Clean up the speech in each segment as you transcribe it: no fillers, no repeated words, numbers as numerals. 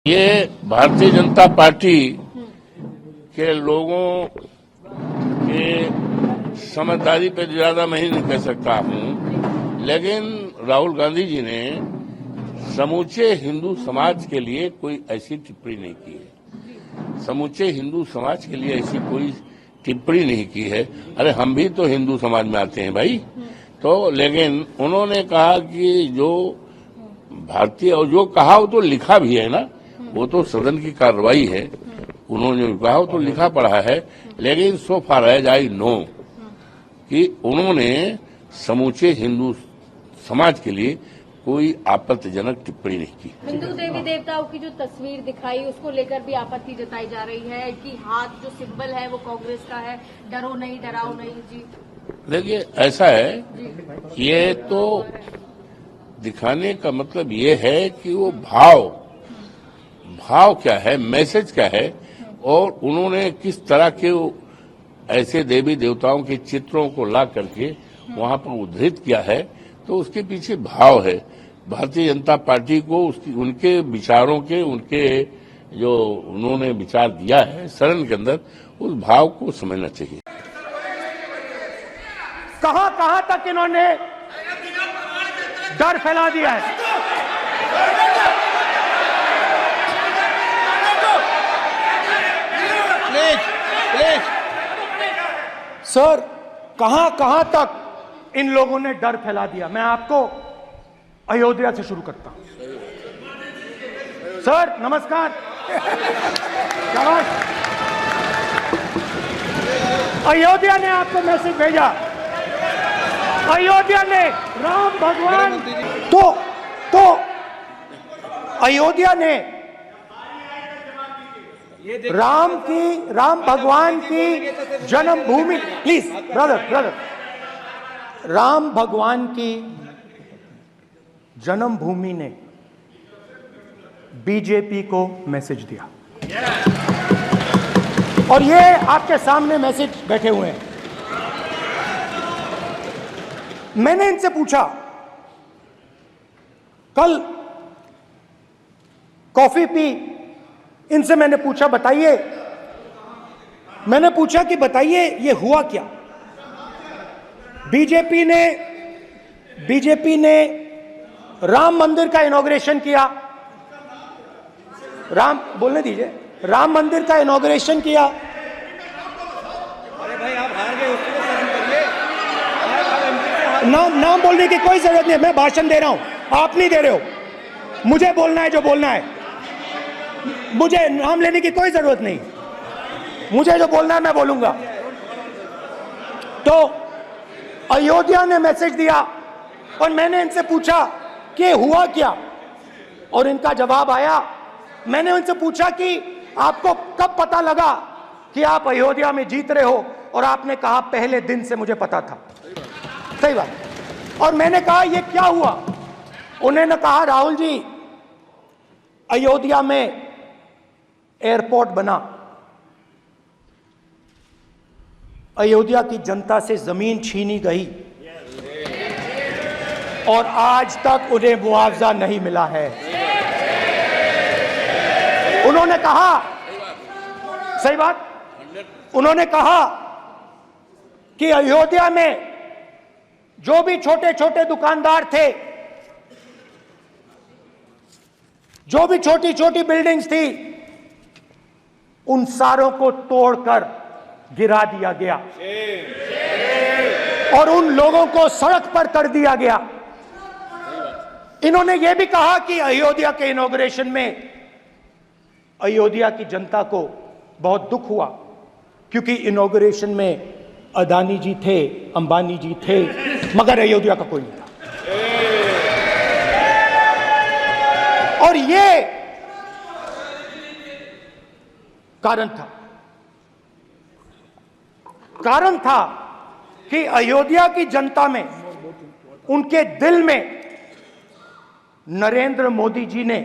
ये भारतीय जनता पार्टी के लोगों के समझदारी पे ज्यादा मैं नहीं कह सकता हूँ, लेकिन राहुल गांधी जी ने समूचे हिंदू समाज के लिए कोई ऐसी टिप्पणी नहीं की है। समूचे हिंदू समाज के लिए ऐसी कोई टिप्पणी नहीं की है। अरे हम भी तो हिंदू समाज में आते हैं भाई। तो लेकिन उन्होंने कहा कि जो भारतीय, और जो कहा वो तो लिखा भी है ना, वो तो सदन की कार्रवाई है। उन्होंने जो कहा वो तो लिखा पढ़ा है, लेकिन सो फार एज आई नो कि उन्होंने समूचे हिंदू समाज के लिए कोई आपत्तिजनक टिप्पणी नहीं की। हिंदू देवी देवताओं की जो तस्वीर दिखाई उसको लेकर भी आपत्ति जताई जा रही है कि हाथ जो सिंबल है वो कांग्रेस का है, डरो नहीं डराओ नहीं जी। देखिए ऐसा है, ये तो दिखाने का मतलब ये है कि वो भाव क्या है, मैसेज क्या है, और उन्होंने किस तरह के ऐसे देवी देवताओं के चित्रों को ला करके वहां पर उद्धृत किया है। तो उसके पीछे भाव है। भारतीय जनता पार्टी को उनके विचारों के, उनके जो उन्होंने विचार दिया है सदन के अंदर, उस भाव को समझना चाहिए। कहां तक इन्होंने डर फैला दिया है। प्लीज सर, कहां तक इन लोगों ने डर फैला दिया। मैं आपको अयोध्या से शुरू करता हूं। सर नमस्कार। अयोध्या ने आपको मैसेज भेजा। अयोध्या ने राम भगवान तो अयोध्या ने राम भगवान की जन्मभूमि, प्लीज ब्रदर, राम भगवान की जन्मभूमि ने बीजेपी को मैसेज दिया, और ये आपके सामने मैसेज बैठे हुए हैं। मैंने इनसे पूछा, कल कॉफी पी, इनसे मैंने पूछा बताइए, कि बताइए ये हुआ क्या। बीजेपी ने राम मंदिर का इनॉग्रेशन किया। बोलने दीजिए। राम मंदिर का इनॉग्रेशन किया। अरे भाई आप हार गए, उसको शर्म करिए। नाम बोलने की कोई जरूरत नहीं है। मैं भाषण दे रहा हूं, आप नहीं दे रहे हो। मुझे बोलना है जो बोलना है, मुझे नाम लेने की कोई जरूरत नहीं। मुझे जो बोलना है मैं बोलूंगा। तो अयोध्या ने मैसेज दिया, और मैंने इनसे पूछा कि हुआ क्या, और इनका जवाब आया। मैंने उनसे पूछा कि आपको कब पता लगा कि आप अयोध्या में जीत रहे हो, और आपने कहा पहले दिन से मुझे पता था। सही बात। और मैंने कहा ये क्या हुआ। उन्होंने कहा राहुल जी, अयोध्या में एयरपोर्ट बना, अयोध्या की जनता से जमीन छीनी गई, और आज तक उन्हें मुआवजा नहीं मिला है। उन्होंने कहा, सही बात, उन्होंने कहा कि अयोध्या में जो भी छोटे छोटे दुकानदार थे, जो भी छोटी छोटी बिल्डिंग्स थी, उन सारों को तोड़कर गिरा दिया गया, और उन लोगों को सड़क पर कर दिया गया। इन्होंने यह भी कहा कि अयोध्या के इनॉग्रेशन में अयोध्या की जनता को बहुत दुख हुआ, क्योंकि इनॉग्रेशन में अदानी जी थे, अंबानी जी थे, मगर अयोध्या का कोई नहीं था। और ये कारण था कि अयोध्या की जनता में, उनके दिल में नरेंद्र मोदी जी ने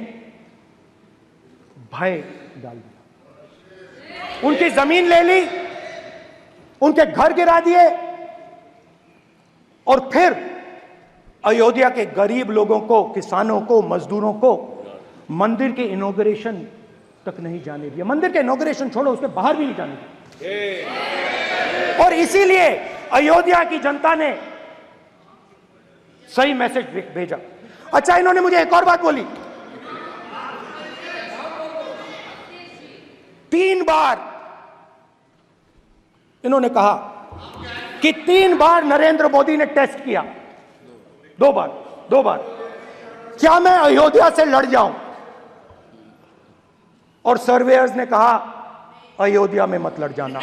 भय डाल दिया। उनकी जमीन ले ली, उनके घर गिरा दिए, और फिर अयोध्या के गरीब लोगों को, किसानों को, मजदूरों को मंदिर के इनॉग्रेशन तक नहीं जाने दिया। मंदिर के इनॉग्रेशन छोड़ो, उसके बाहर भी नहीं जाने दिया। और इसीलिए अयोध्या की जनता ने सही मैसेज भेजा। अच्छा, इन्होंने मुझे एक और बात बोली, 3 बार इन्होंने कहा कि 3 बार नरेंद्र मोदी ने टेस्ट किया। 2 बार क्या मैं अयोध्या से लड़ जाऊं? और सर्वेयर्स ने कहा अयोध्या में मत लड़ जाना।